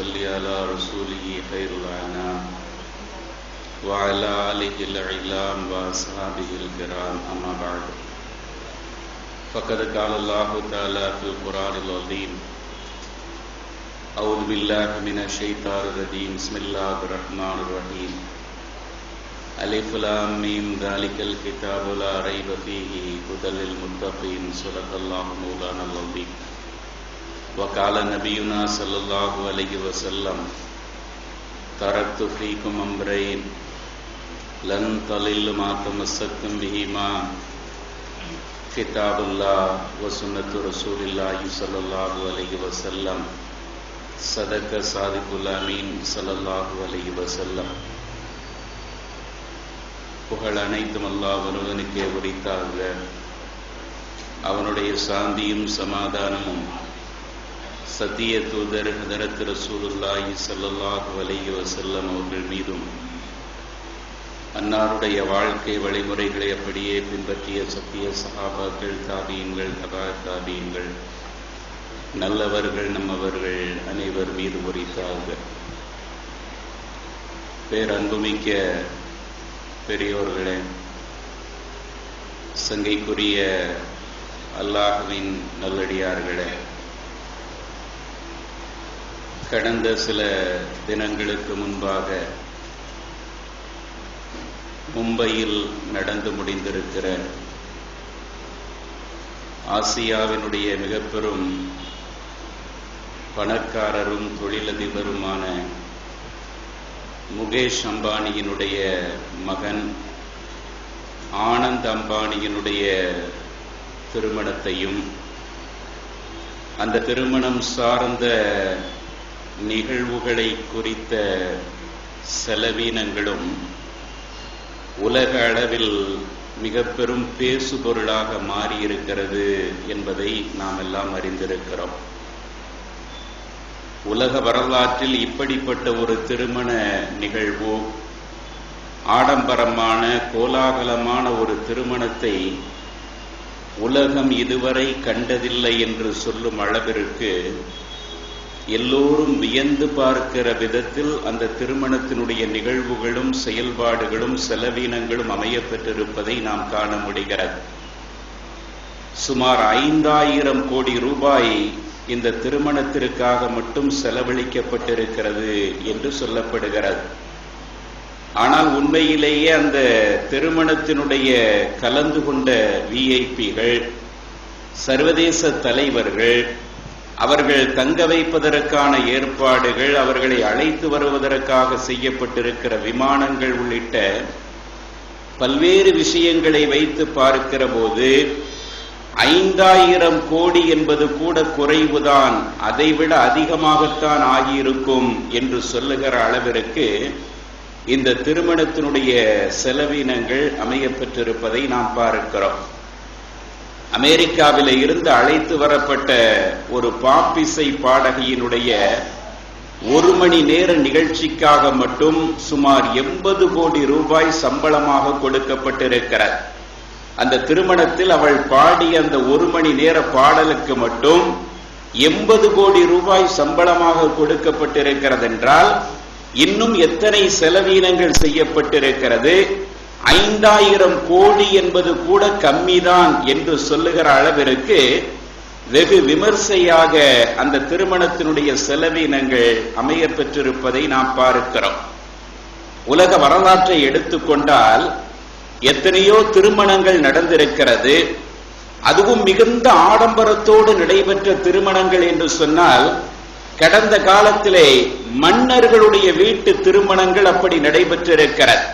صل على رسوله خير الأنام وعلى آله الأعلام وأصحابه الكرام أما بعد فقد قال الله تعالى في القرآن العظيم أعوذ بالله من الشيطان الرجيم بسم الله الرحمن الرحيم ألف لام ميم ذلك الكتاب لا ريب فيه هدى للمتقين صدق الله مولانا العظيم وقال نبينا صلى الله عليه وسلم تركت فيكم أمرين لن تضلوا ما تمسكتم بهما كتاب الله وسنة رسول الله صلى الله عليه وسلم صدق صادق الأمين صلى الله عليه وسلم. புகழ் அனைத்தும் அல்லாஹ் ஒருவனுக்கே உரித்தாக. அவனுடைய சாந்தியும் சமாதானமும் சத்திய தூதர் ஹதரத் ரசூலுல்லாஹி ஸல்லல்லாஹு அலைஹி வஸல்லம் அவர்கள் மீதும் அன்னாருடைய வாழ்க்கை வழிமுறைகளை அப்படியே பின்பற்றிய சத்திய சஹாபாக்கள், தாபீன்கள், தபா தாபீன்கள், நல்லவர்கள், நம்மவர்கள் அனைவர் மீது உரித்தாக. பேரன்புமிக்க பெரியோர்களே, சங்கைக்குரிய அல்லாஹ்வின் நல்லடியார்களே, கடந்த சில தினங்களுக்கு முன்பாக மும்பையில் நடந்து முடிந்திருக்கிற ஆசியாவினுடைய மிக பெரும் பணக்காரரும் தொழிலதிபருமான முகேஷ் அம்பானியினுடைய மகன் ஆனந்த் அம்பானியினுடைய திருமணத்தையும் அந்த திருமணம் சார்ந்த நிகழ்வுகளை குறித்த செலவீனங்களும் உலக அளவில் மிக பெரும் பேசுபொருளாக மாறியிருக்கிறது என்பதை நாம் எல்லாம் அறிந்திருக்கிறோம். உலக வரலாற்றில் இப்படிப்பட்ட ஒரு திருமண நிகழ்வு, ஆடம்பரமான கோலாகலமான ஒரு திருமணத்தை உலகம் இதுவரை கண்டதில்லை என்று சொல்லும் அளவிற்கு எல்லோரும் வியந்து பார்க்கிற விதத்தில் அந்த திருமணத்தினுடைய நிகழ்வுகளும் செயல்பாடுகளும் செலவீனங்களும் அமையப்பெற்றிருப்பதை நாம் காண முடிகிறது. சுமார் 5000 கோடி ரூபாய் இந்த திருமணத்திற்காக மட்டும் செலவழிக்கப்பட்டிருக்கிறது என்று சொல்லப்படுகிறது. ஆனால் உண்மையிலேயே அந்த திருமணத்தினுடைய கலந்து கொண்ட விஐபிகள், சர்வதேச தலைவர்கள், அவர்கள் தங்க வைப்பதற்கான ஏற்பாடுகள், அவர்களை அழைத்து வருவதற்காக செய்யப்பட்டிருக்கிற விமானங்கள் உள்ளிட்ட பல்வேறு விஷயங்களை வைத்து பார்க்கிற போது 5000 கோடி என்பது கூட குறைவுதான், அதைவிட அதிகமாகத்தான் ஆகியிருக்கும் என்று சொல்லுகிற அளவிற்கு இந்த திருமணத்தினுடைய செலவினங்கள் அமையப்பெற்றிருப்பதை நாம் பார்க்கிறோம். அமெரிக்காவில இருந்து அழைத்து வரப்பட்ட ஒரு பாப் இசை பாடகியினுடைய 1 மணி நேர நிகழ்ச்சிக்காக மட்டும் சுமார் 80 கோடி ரூபாய் சம்பளமாக கொடுக்கப்பட்டிருக்கிறது. அந்த திருமணத்தில் அவள் பாடிய அந்த 1 மணி நேர பாடலுக்கு மட்டும் 80 கோடி ரூபாய் சம்பளமாக கொடுக்கப்பட்டிருக்கிறது என்றால் இன்னும் எத்தனை செலவீனங்கள் செய்யப்பட்டிருக்கிறது? 5000 கோடி என்பது கூட கம்மிதான் என்று சொல்லுகிற அளவிற்கு வெகு விமர்சையாக அந்த திருமணத்தினுடைய செலவீனங்கள் அமையப்பெற்றிருப்பதை நாம் பார்க்கிறோம். உலக வரலாற்றை எடுத்துக்கொண்டால் எத்தனையோ திருமணங்கள் நடந்திருக்கிறது. அதுவும் மிகுந்த ஆடம்பரத்தோடு நடைபெற்ற திருமணங்கள் என்று சொன்னால் கடந்த காலத்திலே மன்னர்களுடைய வீட்டு திருமணங்கள் அப்படி நடைபெற்றிருக்கிறது.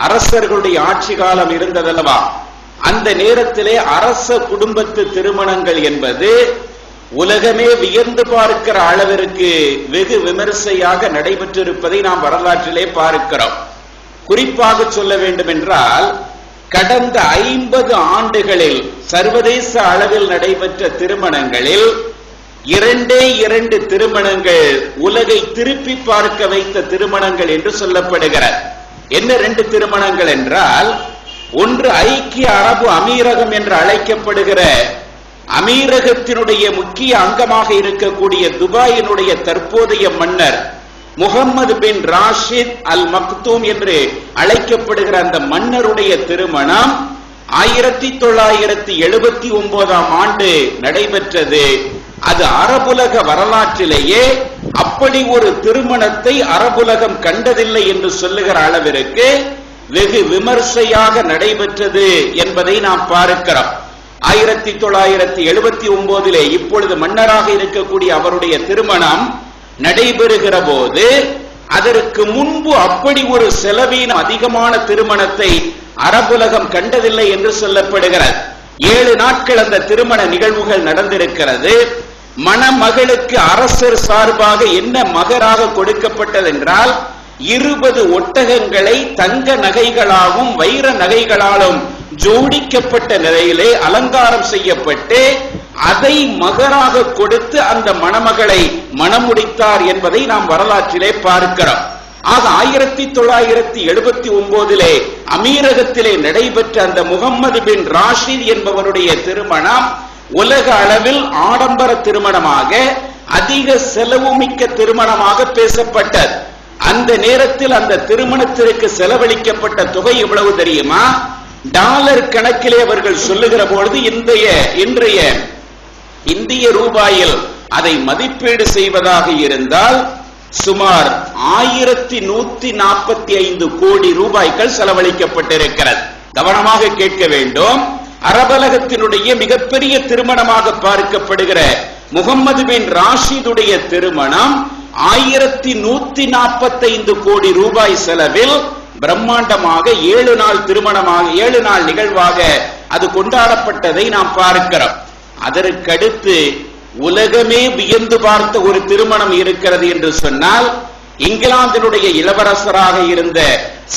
அரசர்களுடைய ஆட்சி காலம் இருந்ததல்லவா, அந்த நேரத்திலே அரச குடும்பத்து திருமணங்கள் என்பது உலகமே வியந்து பார்க்கிற அளவிற்கு வெகு விமர்சையாக நடைபெற்றிருப்பதை நாம் வரலாற்றிலே பார்க்கிறோம். குறிப்பாக சொல்ல வேண்டும் என்றால் கடந்த 50 ஆண்டுகளில் சர்வதேச அளவில் நடைபெற்ற திருமணங்களில் 2 திருமணங்கள் உலகை திருப்பி பார்க்க வைத்த திருமணங்கள் என்று சொல்லப்படுகிறது. என்ன 2 திருமணங்கள் என்றால், ஒன்று ஐக்கிய அரபு அமீரகம் என்று அழைக்கப்படுகிற அமீரகத்தினுடைய முக்கிய அங்கமாக இருக்கக்கூடிய துபாயினுடைய தற்போதைய மன்னர் முகம்மது பின் ராஷித் அல் மக்தூம் என்று அழைக்கப்படுகிற அந்த மன்னருடைய திருமணம் 1979 ஆண்டு நடைபெற்றது. அது அரபுலக வரலாற்றிலேயே அப்படி ஒரு திருமணத்தை அரபுலகம் கண்டதில்லை என்று சொல்லுகிற அளவிற்கு வெகு விமர்சையாக நடைபெற்றது என்பதை நாம் பார்க்கிறோம். 1979 இப்பொழுது மன்னராக இருக்கக்கூடிய அவருடைய திருமணம் நடைபெறுகிற போது அதற்கு முன்பு அப்படி ஒரு செலவீனம் அதிகமான திருமணத்தை அரபுலகம் கண்டதில்லை என்று சொல்லப்படுகிறது. 7 நாட்கள் அந்த திருமண நிகழ்வுகள் நடந்திருக்கிறது. மணமகளுக்கு அரசர் சார்பாக என்ன மகராக கொடுக்கப்பட்டது என்றால் 20 ஒட்டகங்களை தங்க நகைகளாலும் வைர நகைகளாலும் ஜோடிக்கப்பட்ட நிலையிலே அலங்காரம் செய்யப்பட்டு அதை மகராக கொடுத்து அந்த மணமகளை மணமுடித்தார் என்பதை நாம் வரலாற்றிலே பார்க்கிறோம். ஆக 1979 அமீரகத்திலே நடைபெற்ற அந்த முகம்மது பின் ராஷித் என்பவருடைய திருமணம் உலக அளவில் ஆடம்பர திருமணமாக அதிக செலவு மிக்க திருமணமாக பேசப்பட்டது. அந்த நேரத்தில் அந்த திருமணத்திற்கு செலவழிக்கப்பட்ட தொகை எவ்வளவு தெரியுமா? டாலர் கணக்கிலே அவர்கள் சொல்லுகிற பொழுது இன்றைய இந்திய ரூபாயில் அதை மதிப்பீடு செய்வதாக இருந்தால் சுமார் 1145 கோடி ரூபாய்கள் செலவழிக்கப்பட்டிருக்கிறது. கவனமாக கேட்க வேண்டும். அரபலகத்தினுடைய மிகப்பெரிய திருமணமாக பார்க்கப்படுகிற முகம்மது பின் ராஷிதுடைய திருமணம் 1145 கோடி ரூபாய் செலவில் பிரம்மாண்டமாக 7 நாள் திருமணமாக 7 நாள் நிகழ்வாக அது கொண்டாடப்பட்டதை நாம் பார்க்கிறோம். அதற்கடுத்து உலகமே வியந்து பார்த்த ஒரு திருமணம் இருக்கிறது என்று சொன்னால் இங்கிலாந்தினுடைய இளவரசராக இருந்த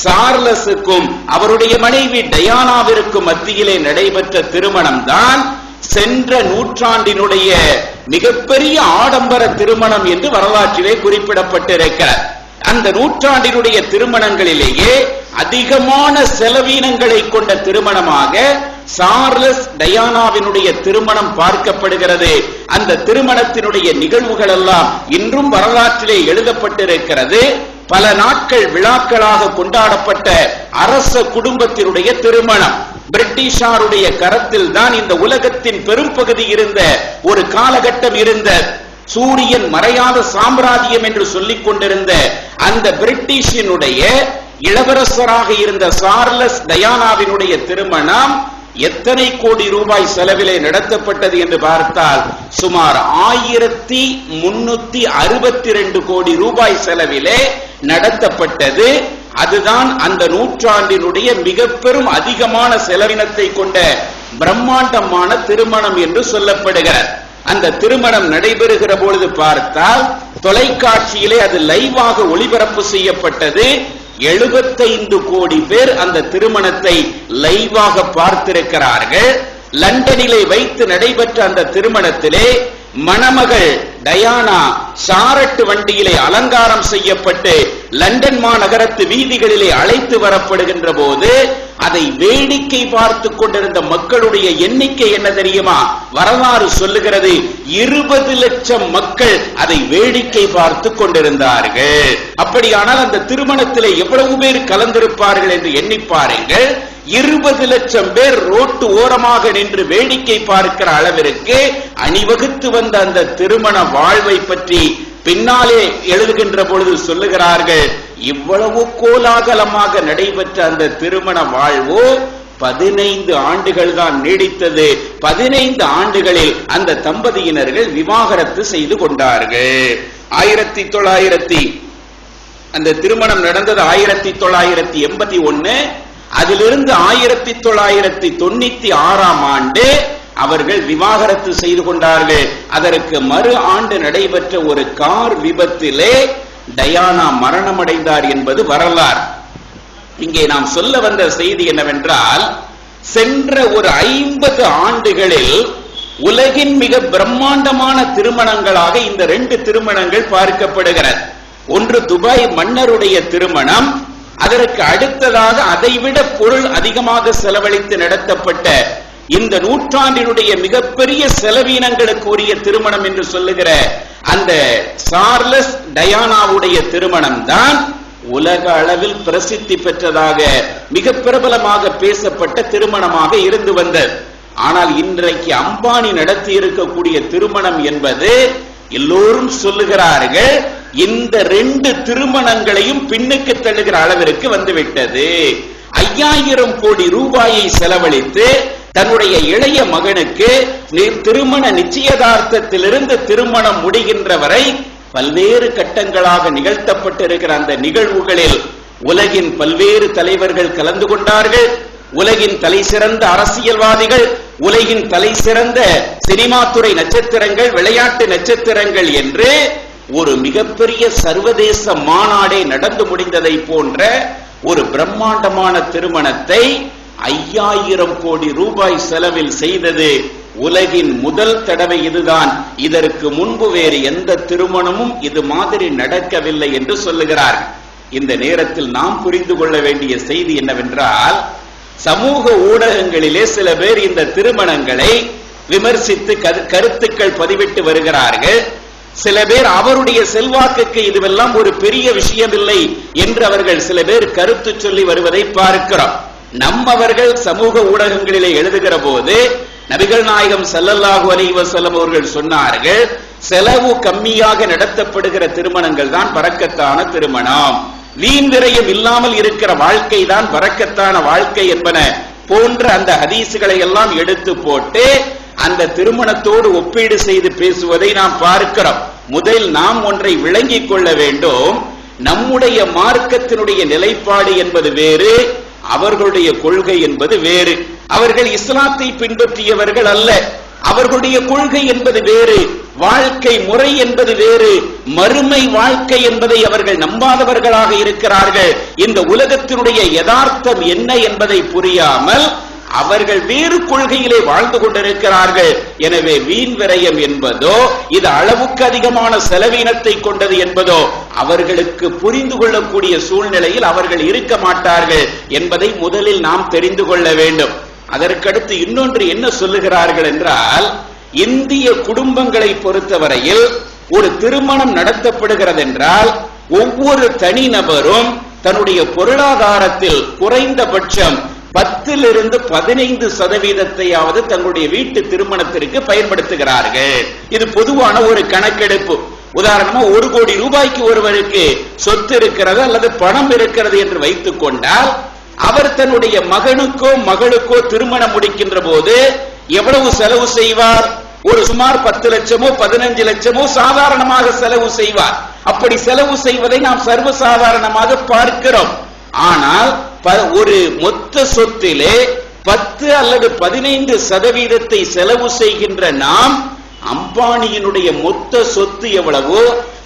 சார்லஸுக்கும் அவருடைய மனைவி டயானாவிற்கும் மத்தியிலே நடைபெற்ற திருமணம் தான் சென்ற நூற்றாண்டினுடைய மிகப்பெரிய ஆடம்பர திருமணம் என்று வரலாற்றிலே குறிப்பிடப்பட்டிருக்கிறார். அந்த நூற்றாண்டினுடைய திருமணங்களிலேயே அதிகமான செலவீனங்களை கொண்ட திருமணமாக சார்லஸ் டயானாவினுடைய திருமணம் பார்க்கப்படுகிறது. அந்த திருமணத்தினுடைய நிகழ்வுகள் எல்லாம் இன்றும் வரலாற்றிலே எழுதப்பட்டிருக்கிறது. பல நாட்கள் விழாக்களாக கொண்டாடப்பட்ட அரச குடும்பத்தினுடைய திருமணம். பிரிட்டிஷாருடைய கரத்தில் தான் இந்த உலகத்தின் பெரும் பகுதி இருந்த ஒரு காலகட்டம் இருந்த சூரியன் மறையாத சாம்ராஜ்யம் என்று சொல்லிக் கொண்டிருந்த அந்த பிரிட்டிஷினுடைய இளவரசராக இருந்த சார்லஸ் டயானாவினுடைய திருமணம் எத்தனை கோடி ரூபாய் செலவிலே நடத்தப்பட்டது என்று பார்த்தால் சுமார் 1362 கோடி ரூபாய் செலவிலே நடத்தப்பட்டது. அதுதான் அந்த நூற்றாண்டினுடைய மிக பெரும் அதிகமான செலவினத்தை கொண்ட பிரம்மாண்டமான திருமணம் என்று சொல்லப்படுகிறது. அந்த திருமணம் நடைபெறுகிற பொழுது பார்த்தால் தொலைக்காட்சியிலே அது லைவாக ஒளிபரப்பு செய்யப்பட்டது. 75 கோடி பேர் அந்த திருமணத்தை லைவாக பார்த்திருக்கிறார்கள். லண்டனிலே வைத்து நடைபெற்ற அந்த திருமணத்திலே மணமகள் டயானா சாரட்டு வண்டியிலே அலங்காரம் செய்யப்பட்டு லண்டன் மாநகரத்து வீதிகளிலே அழைத்து வரப்படுகின்ற போது அதை வேடிக்கை பார்த்து கொண்டிருந்த மக்களுடைய எண்ணிக்கை என்ன தெரியுமா? வரலாறு சொல்லுகிறது 20 லட்சம் மக்கள் அதை வேடிக்கை பார்த்து கொண்டிருந்தார்கள். அப்படியானால் அந்த திருமணத்திலே எவ்வளவு பேர் கலந்திருப்பார்கள் என்று எண்ணி பாருங்கள். 20 லட்சம் பேர் ரோட்டு ஓரமாக நின்று வேடிக்கை பார்க்கிற அளவிற்கு அணிவகுத்து வந்த அந்த திருமண வாழ்வை பற்றி பின்னாலே எழுதுகின்ற பொழுது சொல்லுகிறார்கள், இவ்வளவு கோலாகலமாக நடைபெற்ற அந்த திருமண வாழ்வு 15 ஆண்டுகள் தான் நீடித்தது. 15 ஆண்டுகளில் அந்த தம்பதியினர்கள் விவாகரத்து செய்து கொண்டார்கள். 1900 அந்த திருமணம் நடந்தது 1981. அதிலிருந்து 1996 ஆண்டு அவர்கள் விவாகரத்து செய்து கொண்டார்கள். அதற்கு மறு ஆண்டு நடைபெற்ற ஒரு கார் விபத்திலே டயானா மரணமடைந்தார் என்பது வரலாறு. இங்கே நாம் சொல்ல வந்த செய்தி என்னவென்றால், சென்ற ஒரு 50 ஆண்டுகளில் உலகின் மிக பிரம்மாண்டமான திருமணங்களாக இந்த 2 திருமணங்கள் பார்க்கப்படுகிறது. ஒன்று துபாய் மன்னருடைய திருமணம், அதற்கு அடுத்ததாக அதைவிட பொருள் அதிகமாக செலவழித்து நடத்தப்பட்ட இந்த நூற்றாண்டினுடைய மிகப்பெரிய செலவீனங்களுக்கு உரிய திருமணம் என்று சொல்லுகிற அந்த சார்லஸ் டயானாவுடைய திருமணம் தான் உலக அளவில் பிரசித்தி பெற்றதாக மிக பிரபலமாக பேசப்பட்ட திருமணமாக இருந்து வந்தது. ஆனால் இன்றைக்கு அம்பானி நடத்தி இருக்கக்கூடிய திருமணம் என்பது எல்லோரும் சொல்லுகிறார்கள் இந்த 2 திருமணங்களையும் பின்னுக்கு தள்ளுகிற அளவிற்கு வந்துவிட்டது. 5000 கோடி ரூபாயை செலவழித்து தன்னுடைய இளைய மகனுக்கு திருமண நிச்சயதார்த்தத்திலிருந்து திருமணம் முடிகின்ற வரை பல்வேறு கட்டங்களாக நிகழ்த்தப்பட்டிருக்கிற அந்த நிகழ்வுகளில் உலகின் பல்வேறு தலைவர்கள் கலந்து கொண்டார்கள். உலகின் தலை சிறந்த அரசியல்வாதிகள், உலகின் தலை சிறந்த சினிமா துறை நட்சத்திரங்கள், விளையாட்டு நட்சத்திரங்கள் என்று ஒரு மிகப்பெரிய சர்வதேச மாநாடே நடந்து முடிந்ததை போன்ற ஒரு பிரம்மாண்டமான திருமணத்தை 5000 கோடி ரூபாய் செலவில் செய்தது உலகின் முதல் தடவை இதுதான். இதற்கு முன்பு வேறு எந்த திருமணமும் இது மாதிரி நடக்கவில்லை என்று சொல்லுகிறார்கள். இந்த நேரத்தில் நாம் புரிந்து கொள்ள வேண்டிய செய்தி என்னவென்றால், சமூக ஊடகங்களிலே சில பேர் இந்த திருமணங்களை விமர்சித்து கருத்துக்கள் பதிவிட்டு வருகிறார்கள். சில பேர் அவருடைய செல்வாக்குக்கு இதுவெல்லாம் ஒரு பெரிய விஷயம் இல்லை என்று அவர்கள் சில பேர் கருத்து சொல்லி வருவதை பார்க்கிறோம். நம்மவர்கள் சமூக ஊடகங்களிலே எழுதுகிற போது நபிகள் நாயகம் ஸல்லல்லாஹு அலைஹி வஸல்லம் அவர்கள் சொன்னார்கள், செலவு கம்மியாக நடத்தப்படுகிற திருமணங்கள் தான் பரக்கத்தான திருமணம், வீண் விரயம் இல்லாமல் இருக்கிற வாழ்க்கை தான் பரக்கத்தான வாழ்க்கை என்பன போன்ற அந்த ஹதீசுகளை எல்லாம் எடுத்து போட்டு அந்த திருமணத்தோடு ஒப்பீடு செய்து பேசுவதை நாம் பார்க்கிறோம். முதல் நாம் ஒன்றை விளங்கிக் கொள்ள வேண்டும். நம்முடைய மார்க்கத்தினுடைய நிலைப்பாடு என்பது வேறு, அவர்களுடைய கொள்கை என்பது வேறு. அவர்கள் இஸ்லாத்தை பின்பற்றியவர்கள் அல்ல. அவர்களுடைய கொள்கை என்பது வேறு, வாழ்க்கை முறை என்பது வேறு, மறுமை வாழ்க்கை என்பதை அவர்கள் நம்பாதவர்களாக இருக்கிறார்கள். இந்த உலகத்தினுடைய யதார்த்தம் என்ன என்பதை புரியாமல் அவர்கள் வேறு கொள்கையிலே வாழ்ந்து கொண்டிருக்கிறார்கள். எனவே வீண் விரயம் என்பதோ இது அளவுக்கு அதிகமான செலவீனத்தை கொண்டது என்பதோ அவர்களுக்கு புரிந்து கொள்ளக்கூடிய சூழ்நிலையில் அவர்கள் இருக்க மாட்டார்கள் என்பதை முதலில் நாம் தெரிந்து கொள்ள வேண்டும். அதற்கடுத்து இன்னொன்று என்ன சொல்லுகிறார்கள் என்றால், இந்திய குடும்பங்களை பொறுத்தவரையில் ஒரு திருமணம் நடத்தப்படுகிறது என்றால் ஒவ்வொரு தனிநபரும் தன்னுடைய பொருளாதாரத்தில் குறைந்தபட்சம் 10-15% தங்களுடைய வீட்டு திருமணத்திற்கு பயன்படுத்துகிறார்கள். இது பொதுவான ஒரு கணக்கெடுப்பு. உதாரணமா 1 கோடி ரூபாய்க்கு ஒருவருக்கு சொத்து இருக்கிறது அல்லது பணம் இருக்கிறது என்று வைத்துக் கொண்டால் அவர் தன்னுடைய மகனுக்கோ மகளுக்கோ திருமணம் முடிக்கின்ற போது எவ்வளவு செலவு செய்வார்? ஒரு சுமார் 10 லட்சமோ 15 லட்சமோ சாதாரணமாக செலவு செய்வார். அப்படி செலவு செய்வதை நாம் சர்வசாதாரணமாக பார்க்கிறோம். ஆனால் ஒரு மொத்த சொத்திலே 10 அல்லது 15% செலவு செய்கின்ற நாம் அம்பானியினுடைய மொத்த சொத்து எவ்வளவோ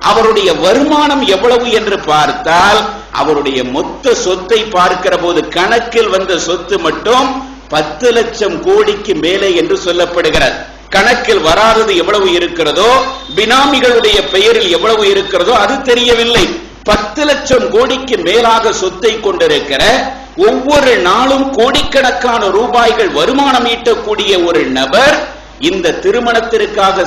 அவருடைய வருமானம் எவ்வளவு என்று பார்த்தால் அவருடைய மொத்த சொத்தை பார்க்கிற போது கணக்கில் வந்த சொத்து மட்டும் 10 லட்சம் கோடிக்கு மேலே என்று சொல்லப்படுகிறது. கணக்கில் வராதது எவ்வளவு இருக்கிறதோ, பினாமிகளுடைய பெயரில் எவ்வளவு இருக்கிறதோ அது தெரியவில்லை. 10 லட்சம் கோடிக்கு மேலாக சொத்தை கொண்டிருக்கிற, ஒவ்வொரு நாளும் கோடிக்கணக்கான ரூபாய்கள் வருமானம் ஈட்டக்கூடிய ஒரு நபர் இந்த திருமணத்திற்காக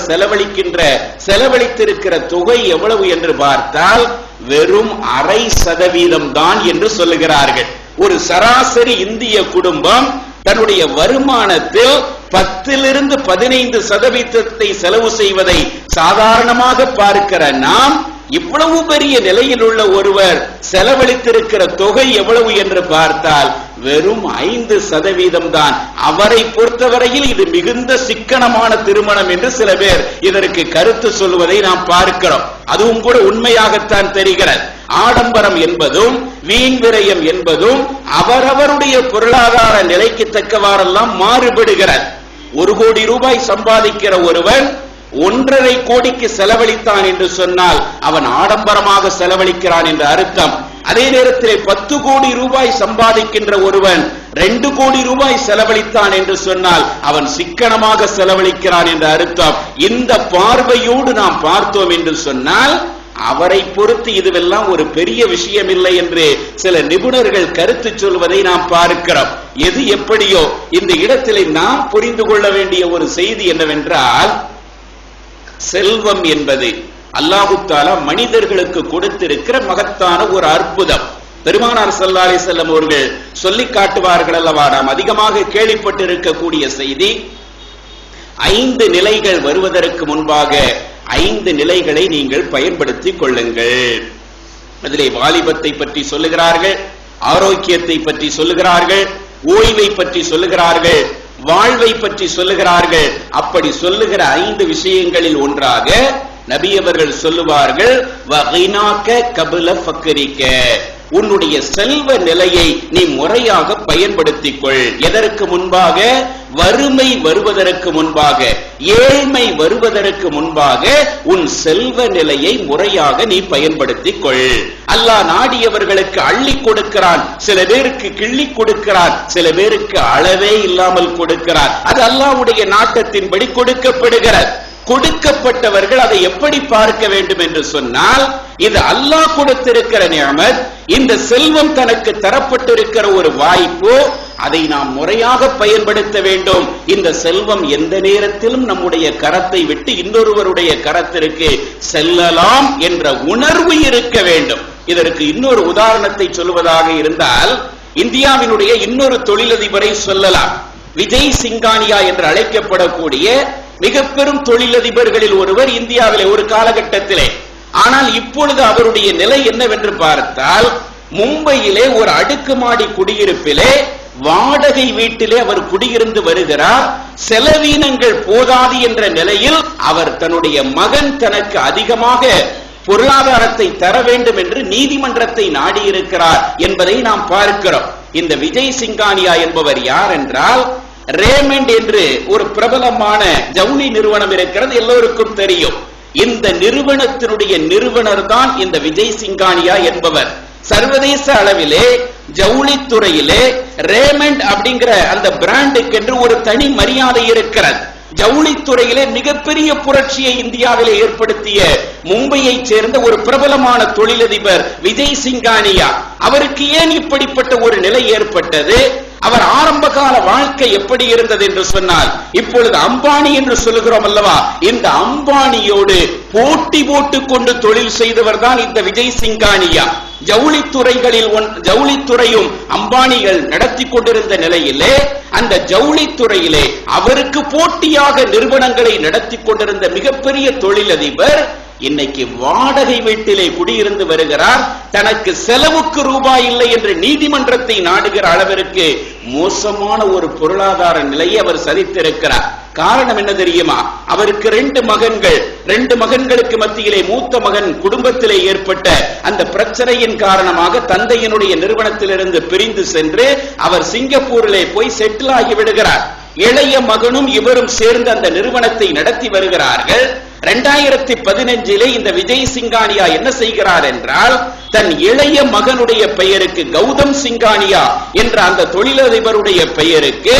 செலவழித்திருக்கிற தொகை எவ்வளவு என்று பார்த்தால் வெறும் 0.5% தான் என்று சொல்லுகிறார்கள். ஒரு சராசரி இந்திய குடும்பம் தன்னுடைய வருமானத்தில் 10-15% செலவு செய்வதை சாதாரணமாக பார்க்கிற நாம் இவ்வளவு பெரிய நிலையில் உள்ள ஒருவர் செலவழித்திருக்கிற தொகை எவ்வளவு என்று பார்த்தால் வெறும் 5% தான். அவரை பொறுத்தவரையில் இது மிகுந்த சிக்கனமான திருமணம் என்று சில பேர் இதற்கு கருத்து சொல்வதை நாம் பார்க்கிறோம். அதுவும் கூட உண்மையாகத்தான் தெரிகிறது. ஆடம்பரம் என்பதும் வீண் விரயம் என்பதும் அவரவருடைய பொருளாதார நிலைக்கு தக்கவாறெல்லாம் மாறுபடுகிறது. 1 கோடி ரூபாய் சம்பாதிக்கிற ஒருவன் 1.5 கோடிக்கு செலவழித்தான் என்று சொன்னால் அவன் ஆடம்பரமாக செலவழிக்கிறான் என்ற அர்த்தம். அதே நேரத்தில் 10 கோடி ரூபாய் சம்பாதிக்கின்ற ஒருவன் 2 கோடி ரூபாய் செலவழித்தான் என்று சொன்னால் அவன் சிக்கனமாக செலவழிக்கிறான் என்ற அர்த்தம். இந்த பார்வையோடு நாம் பார்த்தோம் என்று சொன்னால் அவரை பொறுத்து இதுவெல்லாம் ஒரு பெரிய விஷயம் இல்லை என்று சில நிபுணர்கள் கருத்து சொல்வதை நாம் பார்க்கிறோம். எது எப்படியோ இந்த இடத்திலே நாம் புரிந்து கொள்ள வேண்டிய ஒரு செய்தி என்னவென்றால், செல்வம் என்பது அல்லாஹ் தஆலா மனிதர்களுக்கு கொடுத்திருக்கிற மகத்தான ஒரு அற்புதம். பெருமானார் ஸல்லல்லாஹு அலைஹி வஸல்லம் அவர்கள் சொல்லி காட்டுவார்கள் அல்லவா, நாம் அதிகமாக கேள்விப்பட்டு இருக்கக்கூடிய செய்தி, 5 நிலைகள் வருவதற்கு முன்பாக 5 நிலைகளை நீங்கள் பயன்படுத்திக் கொள்ளுங்கள். அதிலே வாலிபத்தை பற்றி சொல்லுகிறார்கள், ஆரோக்கியத்தை பற்றி சொல்லுகிறார்கள், ஓய்வை பற்றி சொல்லுகிறார்கள், வாழ்வை பற்றி சொல்லுகிறார்கள். அப்படி சொல்லுகிற 5 விஷயங்களில் ஒன்றாக நபி அவர்கள் சொல்லுவார்கள், வகினாக கபல ஃபக்ரிக, உன்னுடைய செல்வ நிலையை நீ முறையாக பயன்படுத்திக் கொள். எதற்கு முன்பாக? வறுமை வருவதற்கு முன்பாக, ஏழ்மை வருவதற்கு முன்பாக உன் செல்வ நிலையை முறையாக நீ பயன்படுத்திக் கொள். அல்லாஹ் நாடியவர்களுக்கு அள்ளி கொடுக்கிறான், சில பேருக்கு கிள்ளி கொடுக்கிறான், சில பேருக்கு அளவே இல்லாமல் கொடுக்கிறான். அது அல்லாஹ்வுடைய நாட்டத்தின்படி கொடுக்கப்படுகிறது. கொடுக்கப்பட்டவர்கள் அதை எப்படி பார்க்க வேண்டும் என்று சொன்னால், இது அல்லாஹ் கொடுத்திருக்கிற நிஅமத், இந்த செல்வம் தனக்கு தரப்பட்டிருக்கிற ஒரு வாய்ப்பு, அதை நாம் முறையாக பயன்படுத்த வேண்டும். இந்த செல்வம் எந்த நேரத்திலும் நம்முடைய கரத்தை விட்டு இன்னொருவருடைய கரத்திற்கு செல்லலாம் என்ற உணர்வு இருக்க வேண்டும். இதற்கு இன்னொரு உதாரணத்தை சொல்வதாக இருந்தால், இந்தியாவினுடைய இன்னொரு தொழிலதிபரை சொல்லலாம். விஜய் சிங்கானியா என்று அழைக்கப்படக்கூடிய மிக பெரும் தொழிலதிபர்களில் ஒருவர் இந்தியாவிலே ஒரு காலகட்டத்திலே. ஆனால் இப்பொழுது அவருடைய நிலை என்னவென்று பார்த்தால், மும்பையிலே ஒரு அடுக்குமாடி குடியிருப்பிலே வாடகை வீட்டிலே அவர் குடியிருந்து வருகிறார். செலவீனங்கள் போதாது என்ற நிலையில் அவர் தன்னுடைய மகன் தனக்கு அதிகமாக பொருளாதாரத்தை தர வேண்டும் என்று நீதிமன்றத்தை நாடியிருக்கிறார் என்பதை நாம் பார்க்கிறோம். இந்த விஜய் சிங்கானியா என்பவர் யார் என்றால், ரேமண்ட் என்று ஒரு பிரபலமான ஜவுளி நிறுவனம் இருக்கிறது, எல்லோருக்கும் தெரியும். இந்த நிறுவனத்தினுடைய நிறுவனர் தான் இந்த விஜய் சிங்கானியா என்பவர். சர்வதேச அளவிலே ஜவுளித்துறையிலே ரேமண்ட் அப்படிங்கிற அந்த பிராண்டுக்கு என்று ஒரு தனி மரியாதை இருக்கிறது. ஜவுளித்துறையிலே மிகப்பெரிய புரட்சியை இந்தியாவிலே ஏற்படுத்திய மும்பையை சேர்ந்த ஒரு பிரபலமான தொழிலதிபர் விஜய் சிங்கானியா. அவருக்கு ஏன் இப்படிப்பட்ட ஒரு நிலை ஏற்பட்டது? அவர் ஆரம்ப கால வாழ்க்கை எப்படி இருந்தது என்று சொன்னால், இப்பொழுது அம்பானி என்று சொல்லுகிறோம் அல்லவா, இந்த அம்பானியோடு போட்டி போட்டுக் கொண்டு தொழில் செய்தவர் தான் இந்த விஜய் சிங்கானியா. ஜவுளித்துறையும் அம்பானிகள் நடத்தி கொண்டிருந்த நிலையிலே, அந்த ஜவுளித்துறையிலே அவருக்கு போட்டியாக நிறுவனங்களை நடத்தி கொண்டிருந்த மிகப்பெரிய தொழிலதிபர் இன்னைக்கு வாடகை வீட்டிலே குடியிருந்து வருகிறார். தனக்கு செலவுக்கு ரூபாய் இல்லை என்று நீதிமன்றத்தை நாடுகிற அளவிற்கு மோசமான ஒரு பொருளாதார நிலையை அவர் சதித்திருக்கிறார். காரணம் என்ன தெரியுமா? அவருக்கு 2 மகன்கள். 2 மகன்களுக்கு மத்தியிலே மூத்த மகன் குடும்பத்திலே ஏற்பட்ட அந்த பிரச்சனையின் காரணமாக தந்தையினுடைய நிறுவனத்திலிருந்து பிரிந்து சென்று அவர் சிங்கப்பூரிலே போய் செட்டில் ஆகி விடுகிறார். இளைய மகனும் இவரும் சேர்ந்து அந்த நிறுவனத்தை நடத்தி வருகிறார்கள். 2015 இந்த விஜய் சிங்கானியா என்ன செய்கிறார் என்றால், தன் இளைய மகனுடைய பெயருக்கு, கௌதம் சிங்கானியா என்ற அந்த தொழிலதிபருடைய பெயருக்கு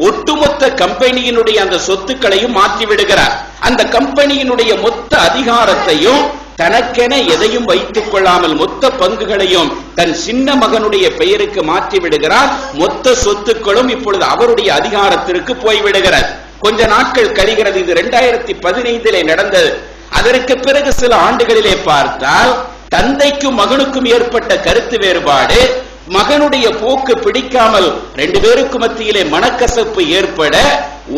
ஒட்டுமொத்த கம்பெனியினுடைய அந்த சொத்துக்களையும் மாற்றிவிடுகிறார். அந்த கம்பெனியினுடைய மொத்த அதிகாரத்தையும் தனக்கென எதையும் வைத்துக் கொள்ளாமல் மொத்த பங்குகளையும் தன் சின்ன மகனுடைய பெயருக்கு மாற்றி விடுகிறார். மொத்த சொத்துக்களும் இப்பொழுது அவருடைய அதிகாரத்திற்கு போய்விடுகிறது. கொஞ்ச நாட்கள் கழிகிறது. இது 2015 நடந்தது. அதற்கு பிறகு சில ஆண்டுகளிலே பார்த்தால், தந்தைக்கும் மகனுக்கும் ஏற்பட்ட கருத்து வேறுபாடு, மகனுடைய போக்கு பிடிக்காமல் 2 பேருக்கு மத்தியிலே மனக்கசப்பு ஏற்பட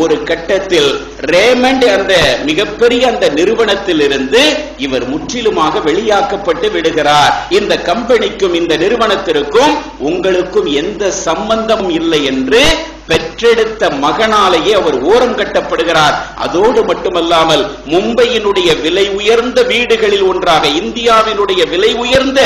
ஒரு கட்டத்தில் ரேமண்ட் அந்த மிகப்பெரிய அந்த நிறுவனத்தில் இருந்து இவர் முற்றிலுமாக வெளியாக்கப்பட்டு விடுகிறார். இந்த கம்பெனிக்கும் இந்த நிறுவனத்திற்கும் உங்களுக்கும் எந்த சம்பந்தமும் இல்லை என்று பெற்றெடுத்த மகனாலேயே அவர் ஓரம் கட்டப்படுகிறார். அதோடு மட்டுமல்லாமல் மும்பையினுடைய விலை உயர்ந்த வீடுகளில் ஒன்றாக, இந்தியாவினுடைய விலை உயர்ந்த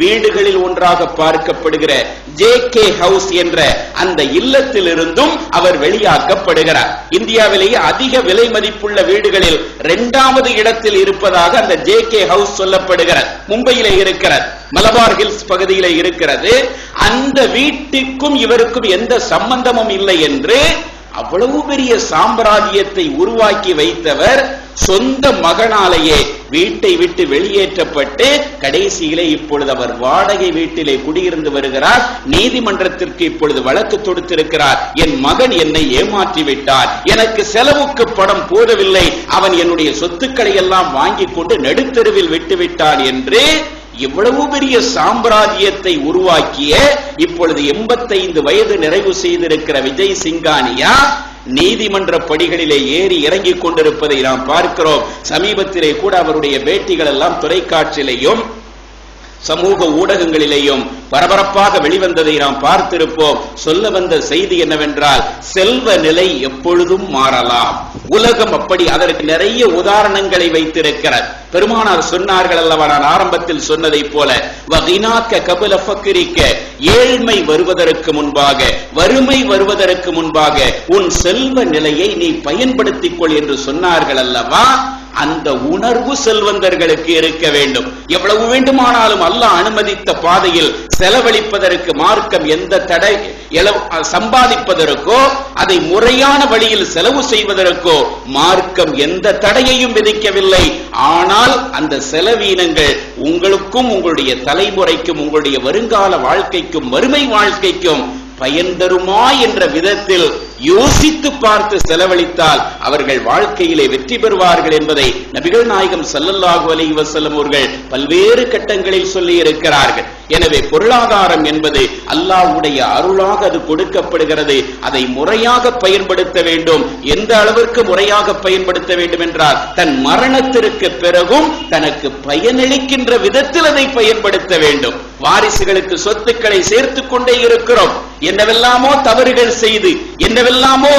வீடுகளில் ஒன்றாக பார்க்கப்படுகிற JK ஹவுஸ் என்ற அந்த இல்லத்தில் இருந்தும் அவர் வெளியாக்கப்படுகிறார். இந்தியாவிலேயே அதிக விலை மதிப்புள்ள வீடுகளில் 2வது இடத்தில் இருப்பதாக அந்த JK ஹவுஸ் சொல்லப்படுகிறது. மும்பையிலே இருக்கிறது, மலபார் ஹில்ஸ் பகுதியிலே இருக்கிறது. அந்த வீட்டுக்கும் இவருக்கும் எந்த சம்பந்தமும் இல்லை என்று அவ்வளவு பெரிய சாம்ராஜ்யத்தை உருவாக்கி வைத்தவர் சொந்த மகனாலேயே வீட்டை விட்டு வெளியேற்றப்பட்டு கடைசியிலே இப்பொழுது அவர் வாடகை வீட்டிலே குடியிருந்து வருகிறார். நீதிமன்றத்திற்கு இப்பொழுது வழக்கு தொடுத்திருக்கிறார். என் மகன் என்னை ஏமாற்றி விட்டார், எனக்கு செலவுக்கு பணம் போதவில்லை, அவன் என்னுடைய சொத்துக்களை எல்லாம் வாங்கி கொண்டு நடுத்தெருவில் விட்டுவிட்டான் என்று இவ்வளவு பெரிய சாம்ராஜ்யத்தை உருவாக்கிய இப்பொழுது 85 வயது நிறைவு செய்திருக்கிற விஜய் சிங்கானியா நீதிமன்ற படிகளிலே ஏறி இறங்கிக் கொண்டிருப்பதை நாம் பார்க்கிறோம். சமீபத்திலே கூட அவருடைய பேட்டிகள் எல்லாம் தொலைக்காட்சியிலேயும் சமூக ஊடகங்களிலேயும் பரபரப்பாக வெளிவந்ததை நாம் பார்த்திருப்போம். சொல்ல வந்த செய்தி என்னவென்றால், செல்வ நிலை எப்பொழுதும் மாறலாம். உலகம் அப்படி அதற்கு நிறைய உதாரணங்களை வைத்திருக்கிறார். பெருமானார் சொன்னார்கள் அல்லவா, நான் ஆரம்பத்தில் சொன்னதை போல, வகினாக்க கபல ஃபக்ரிக்க, ஏழ்மை வருவதற்கு முன்பாக, வறுமை வருவதற்கு முன்பாக உன் செல்வ நிலையை நீ பயன்படுத்திக் கொள் என்று சொன்னார்கள் அல்லவா. அந்த உணர்வு செல்வந்தர்களுக்கு இருக்க வேண்டும். எவ்வளவு வேண்டுமானாலும் அல்லாஹ் அனுமதித்த பாதையில் செலவழிப்பதற்கு மார்க்கம் எந்த தடை, சம்பாதிப்பதற்கோ அதை முறையான வழியில் செலவு செய்வதற்கோ மார்க்கம் எந்த தடையையும் விதிக்கவில்லை. ஆனால் அந்த செலவீனங்கள் உங்களுக்கும் உங்களுடைய தலைமுறைக்கும் உங்களுடைய வருங்கால வாழ்க்கைக்கும் வறுமை வாழ்க்கைக்கும் பயன் தருமா என்ற விதத்தில் யோசித்து பார்த்து செலவழித்தால் அவர்கள் வாழ்க்கையிலே வெற்றி பெறுவார்கள் என்பதை நபிகள் நாயகம் ஸல்லல்லாஹு அலைஹி வஸல்லம் அவர்கள் பல்வேறு கட்டங்களில் சொல்லி இருக்கிறார்கள். எனவே பொருளாதாரம் என்பது அல்லாஹ்வுடைய அருளாக அது கொடுக்கப்படுகிறது. அதை முறையாக பயன்படுத்த வேண்டும். எந்த அளவிற்கு முறையாக பயன்படுத்த வேண்டும் என்றால், தன் மரணத்திற்கு பிறகும் தனக்கு பயனளிக்கின்ற விதத்தில் அதை பயன்படுத்த வேண்டும். வாரிசுகளுக்கு சொத்துக்களை சேர்த்துக் கொண்டே இருக்கிறோம். என்னவெல்லாமோ தவறுகள் செய்து, என்னவெல்லாமோ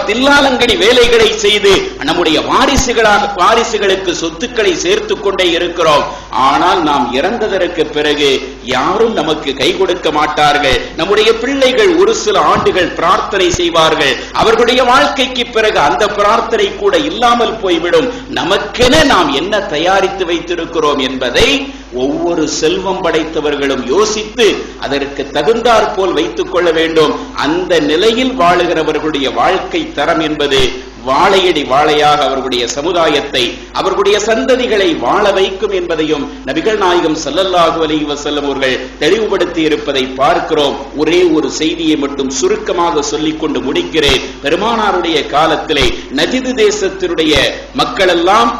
தில்லாலங்கடி வேலைகளை செய்து நம்முடைய வாரிசுகளுக்கு சொத்துக்களை சேர்த்துக் கொண்டே இருக்கிறோம். ஆனால் நாம் இறந்ததற்கு பிறகு யாரும் நமக்கு கை கொடுக்க மாட்டார்கள். நம்முடைய பிள்ளைகள் ஒரு சில ஆண்டுகள் பிரார்த்தனை செய்வார்கள். அவர்களுடைய வாழ்க்கைக்கு பிறகு அந்த பிரார்த்தனை கூட இல்லாமல் போய்விடும். நமக்கென நாம் என்ன தயாரித்து வைத்திருக்கிறோம் என்பதை ஒவ்வொரு செல்வம் படைத்தவர்களும் யோசித்து அதற்கு தகுந்தாற் போல் வைத்துக் கொள்ள வேண்டும். அந்த நிலையில் வாழுகிறவர்களுடைய வாழ்க்கை தரம் என்பது வாழையடி வாழையாக அவர்களுடைய சமுதாயத்தை, அவர்களுடைய சந்ததிகளை வாழ வைக்கும் என்பதையும் நபிகள் நாயகம் ஸல்லல்லாஹு அலைஹி வஸல்லம் அவர்கள் தெளிவுபடுத்தி இருப்பதை பார்க்கிறோம். ஒரே ஒரு செய்தியை மட்டும் சுருக்கமாக சொல்லிக் கொண்டு முடிக்கிறேன். பெருமானாருடைய காலத்திலே நஜிது தேசத்தினுடைய மக்கள் எல்லாம்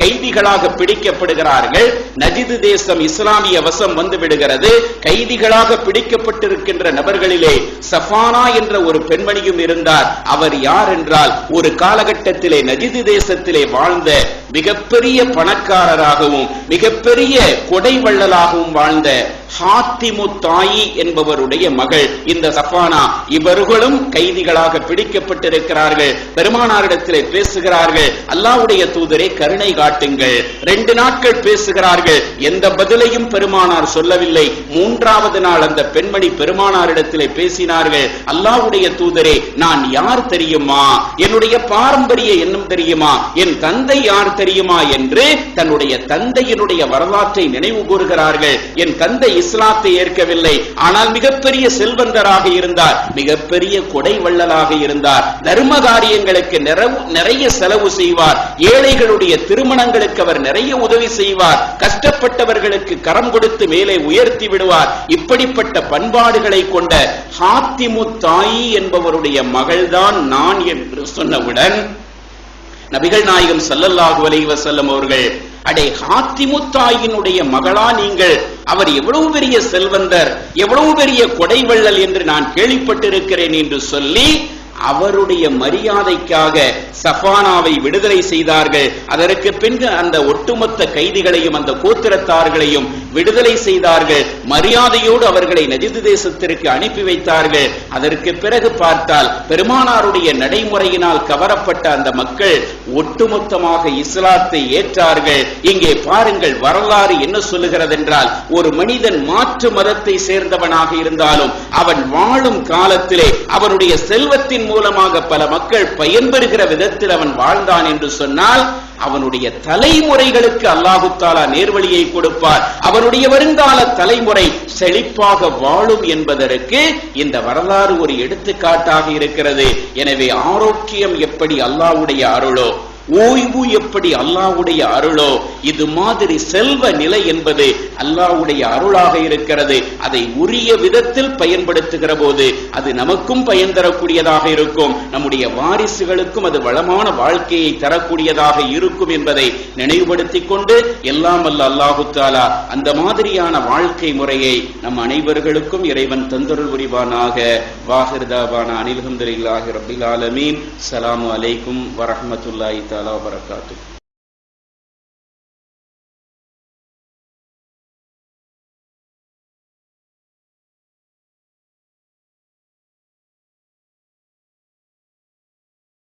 கைதிகளாக பிடிக்கப்படுகிறார்கள். நஜிது தேசம் இஸ்லாமிய வசம் வந்து விடுகிறது. கைதிகளாக பிடிக்கப்பட்டிருக்கின்ற நபர்களிலே சஃபானா என்ற ஒரு பெண்மணியும் இருந்தார். அவர் யார் என்றால், ஒரு காலகட்டத்திலே நஜிது தேசத்திலே வாழ்ந்த மிகப்பெரிய பணக்காரராகவும் மிகப்பெரிய கொடைவள்ளலாகவும் வாழ்ந்த ஹாத்திமு தாயி என்பவருடைய மகள் இந்த சஃபானா. இவர்களும் கைதிகளாக பிடிக்கப்பட்டிருக்கிறார்கள். பெருமானாரிடத்திலே பேசுகிறார்கள், அல்லாஹ்வுடைய தூதரே கருணை காட்டுங்கள். 2 நாட்கள் பேசுகிறார்கள். எந்த பதிலையும் பெருமானார் சொல்லவில்லை. 3வது நாள் அந்த பெண்மணி பெருமானாரிடத்திலே பேசினார்கள், அல்லாஹ்வுடைய தூதரே, நான் யார் தெரியுமா, என்னுடைய பாரம்பரிய எண்ணம் தெரியுமா, என் தந்தை யார் தெரியுமா என்று தன்னுடைய தந்தையினுடைய வரலாற்றை நினைவு கூறுகிறார்கள். என் தந்தை இஸ்லாத்தை ஏற்கவில்லை, ஆனால் மிகப்பெரிய செல்வந்தராக இருந்தார், மிகப்பெரிய கொடை வள்ளலாக இருந்தார், தர்ம காரியங்களுக்கு நிறைய செலவு செய்வார், ஏழைகளுடைய திருமணங்களுக்கு அவர் நிறைய உதவி செய்வார், கஷ்டப்பட்டவர்களுக்கு கரம் கொடுத்து மேலே உயர்த்தி விடுவார். இப்படிப்பட்ட பண்பாடுகளை கொண்ட ஹாத்திமு தாயி என்பவருடைய மகள்தான் நான் என்று சொன்னவுடன் நபிகள் நாயகம் ஸல்லல்லாஹு அலைஹி வஸல்லம் அவர்கள், அடே ஹாத்திமு தாயினுடைய மகளா நீங்கள், அவர் எவ்வளவு பெரிய செல்வந்தர், எவ்வளவு பெரிய கொடைவள்ளல் என்று நான் கேள்விப்பட்டிருக்கிறேன் என்று சொல்லி அவருடைய மரியாதைக்காக சஃபானாவை விடுதலை செய்தார்கள். அதற்கு பின்பு அந்த ஒட்டுமொத்த கைதிகளையும் அந்த கோத்திரத்தார்களையும் விடுதலை செய்தார்கள். மரியாதையோடு அவர்களை நஜிது தேசத்திற்கு அனுப்பி வைத்தார்கள். அதற்கு பிறகு பார்த்தால் பெருமானாருடைய நடைமுறையினால் கவரப்பட்ட அந்த மக்கள் ஒட்டுமொத்தமாக இஸ்லாத்தை ஏற்றார்கள். இங்கே பாருங்கள், வரலாறு என்ன சொல்லுகிறது என்றால், ஒரு மனிதன் மாற்று மதத்தை சேர்ந்தவனாக இருந்தாலும் அவன் வாழும் காலத்திலே அவனுடைய செல்வத்தின் மூலமாக பல மக்கள் பயன்பெறுகிற விதத்தில் அவன் வாழ்ந்தான் என்று சொன்னால் அவனுடைய தலைமுறைகளுக்கு அல்லாஹு தஆலா நேர்வழியை கொடுப்பார். அவனுடைய வருங்கால தலைமுறை செழிப்பாக வாழும் என்பதற்கு இந்த வரலாறு ஒரு எடுத்துக்காட்டாக இருக்கிறது. எனவே ஆரோக்கியம் எப்படி அல்லாஹ்வுடைய அருளோ, ஓய்வு எப்படி அல்லாஹ்வுடைய அருளோ, இது மாதிரி செல்வ நிலை என்பது அல்லாஹ்வுடைய அருளாக இருக்கிறது. அதை உரிய விதத்தில் பயன்படுத்துகிற போது அது நமக்கும் பயன் தரக்கூடியதாக இருக்கும், நம்முடைய வாரிசுகளுக்கும் அது வளமான வாழ்க்கையை தரக்கூடியதாக இருக்கும் என்பதை நினைவுபடுத்திக் கொண்டு எல்லாம் வல்ல அல்லாஹு தஆலா அந்த மாதிரியான வாழ்க்கை முறையை நம் அனைவர்களுக்கும் இறைவன் தந்தருள் புரிவானாக. வாஹிர் தாவானா அனில் ஹம்துலில்லாஹி ரப்பில் ஆலமீன். ஸலாமு அலைக்கும் வரஹ்மத்துல்லாஹி தஆலா வபரகாத்துஹு.